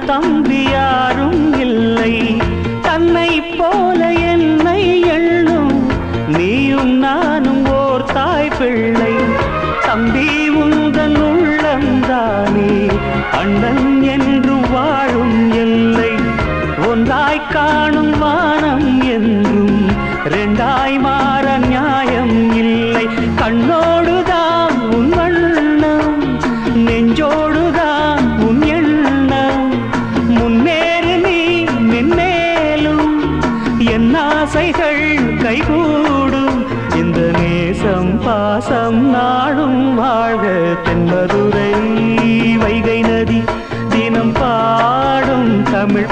தம்பி யாரும் இல்லை. தன்னை போல என்னை எண்ணும் நீயும் நானும் ஓர் தாய் பிள்ளை. தம்பி உந்தன் உள்ளந்தானே அண்ணன் என்று வாழும் எல்லை. ஒன்றாய் காணும் வானம் என்றும் ரெண்டாய் மாற நியாயம் இல்லை. கண்ணோடுதான் உன் வண்ணம், நெஞ்சோடுதான் உன் எண்ணம். முன்னேறு நீ நின்னேலும் என் ஆசைகள் கைகூடும். இந்த நேசம் பாசம் நாடும் வாழ்க. தென்மதுரை வைகை நதி தினம் பாடும் தமிழ்